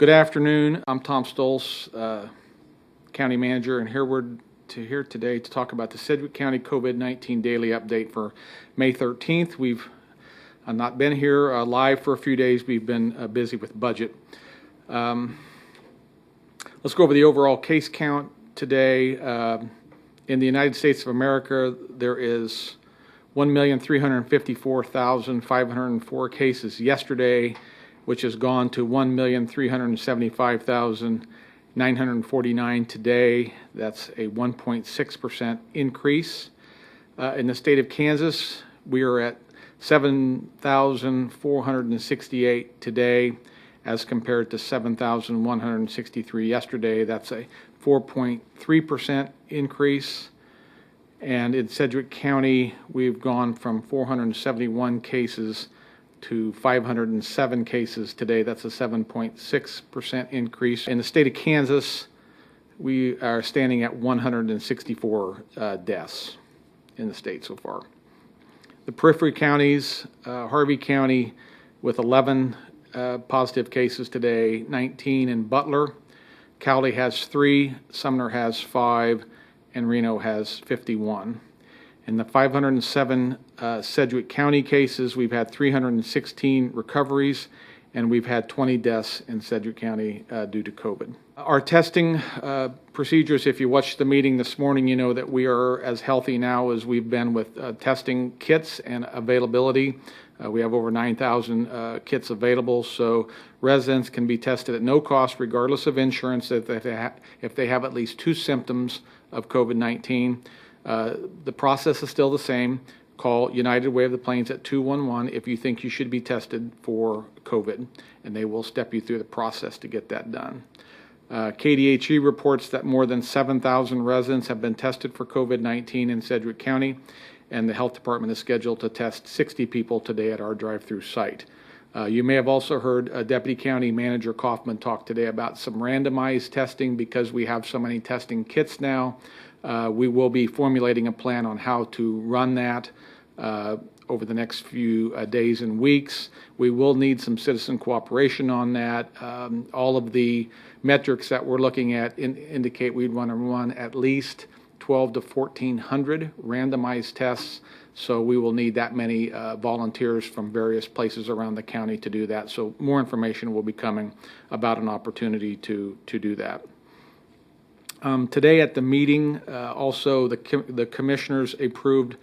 Good afternoon. I'm Tom Stolz, County Manager, and here today to talk about the Sedgwick County COVID-19 daily update for May 13th. We've not been here live for a few days. We've been busy with budget. Let's go over the overall case count today. In the United States of America, there is 1,354,504 cases yesterday, which has gone to 1,375,949 today. That's a 1.6% increase. In the state of Kansas, we are at 7,468 today as compared to 7,163 yesterday. That's a 4.3% increase. And in Sedgwick County, we've gone from 471 cases to 507 cases today. That's a 7.6% increase. In the state of Kansas, we are standing at 164 deaths in the state so far. The periphery counties, Harvey County with 11 positive cases today, 19 in Butler. Cowley has 3, Sumner has 5, and Reno has 51. In the 507 Sedgwick County cases, we've had 316 recoveries, and we've had 20 deaths in Sedgwick County due to COVID. Our testing procedures, if you watched the meeting this morning, you know that we are as healthy now as we've been with testing kits and availability. We have over 9,000 kits available, so residents can be tested at no cost regardless of insurance if they have at least 2 symptoms of COVID-19. The process is still the same. Call United Way of the Plains at 211 if you think you should be tested for COVID, and they will step you through the process to get that done. KDHE reports that more than 7,000 residents have been tested for COVID-19 in Sedgwick County, and the health department is scheduled to test 60 people today at our drive-through site. You may have also heard Deputy County Manager Kaufman talk today about some randomized testing because we have so many testing kits now. We will be formulating a plan on how to run that over the next few days and weeks. We will need some citizen cooperation on that. All of the metrics that we're looking at indicate we'd want to run at least 12 to 1,400 randomized tests. So we will need that many volunteers from various places around the county to do that. So more information will be coming about an opportunity to do that. Today at the meeting, also the commissioners approved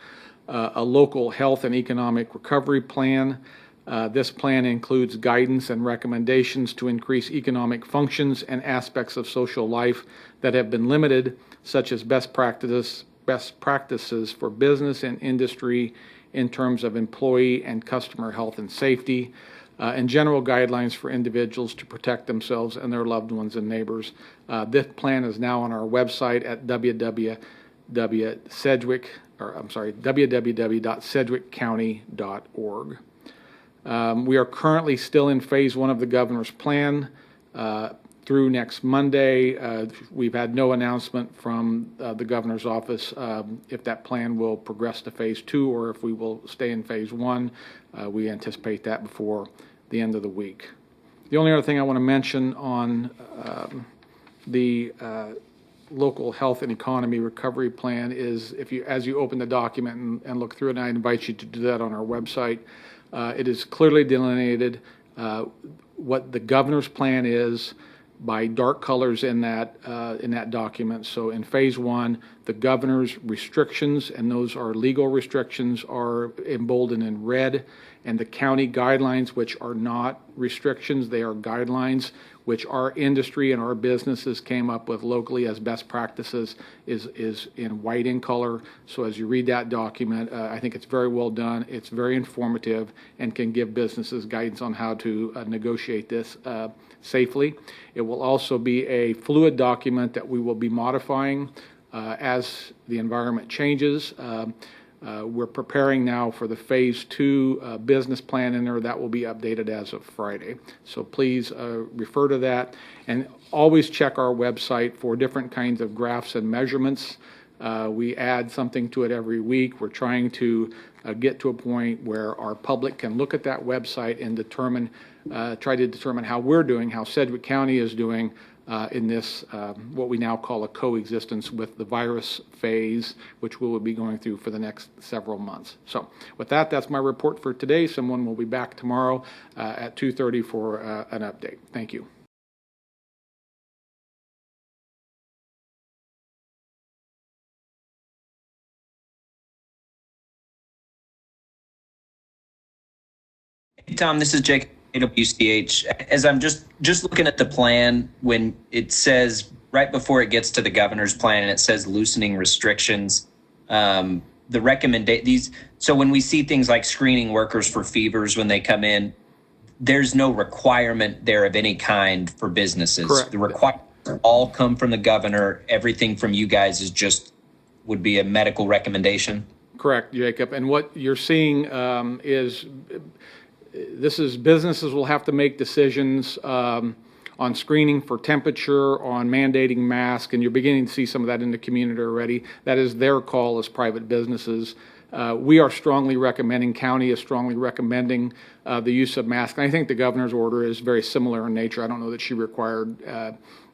a local health and economic recovery plan. This plan includes guidance and recommendations to increase economic functions and aspects of social life that have been limited, such as best practices for business and industry in terms of employee and customer health and safety, and general guidelines for individuals to protect themselves and their loved ones and neighbors. This plan is now on our website at www.sedgwickcounty.org. We are currently still in phase 1 of the governor's plan through next Monday. We've had no announcement from the governor's office if that plan will progress to phase 2 or if we will stay in phase 1. We anticipate that before the end of the week. The only other thing I want to mention on the local health and economy recovery plan is as you open the document and look through it, and I invite you to do that on our website, it is clearly delineated what the governor's plan is by dark colors in that document. So in phase 1, the governor's restrictions, and those are legal restrictions, are emboldened in red, and the county guidelines, which are not restrictions, they are guidelines, which our industry and our businesses came up with locally as best practices, is in white in color. So as you read that document, I think it's very well done. It's very informative and can give businesses guidance on how to negotiate this safely. It will also be a fluid document that we will be modifying as the environment changes. We're preparing now for the phase 2 business plan in there. That will be updated as of Friday. So please refer to that, and always check our website for different kinds of graphs and measurements We add something to it every week. We're trying to get to a point where our public can look at that website and determine, try to determine how we're doing, how Sedgwick County is doing in this, what we now call a coexistence with the virus phase, which we will be going through for the next several months. So with that, that's my report for today. Someone will be back tomorrow at 2:30 for an update. Thank you. Hey, Tom, this is Jake, AWCH. As I'm just looking at the plan, when it says right before it gets to the governor's plan and it says loosening restrictions, so when we see things like screening workers for fevers when they come in, there's no requirement there of any kind for businesses. Correct. The requirements all come from the governor. Everything from you guys would be a medical recommendation. Correct, Jacob. And what you're seeing is businesses will have to make decisions on screening for temperature, on mandating masks, and you're beginning to see some of that in the community already. That is their call as private businesses. We are strongly recommending, county is strongly recommending the use of masks. And I think the governor's order is very similar in nature. I don't know that she required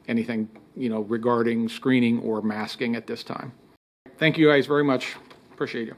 anything, regarding screening or masking at this time. Thank you guys very much. Appreciate you.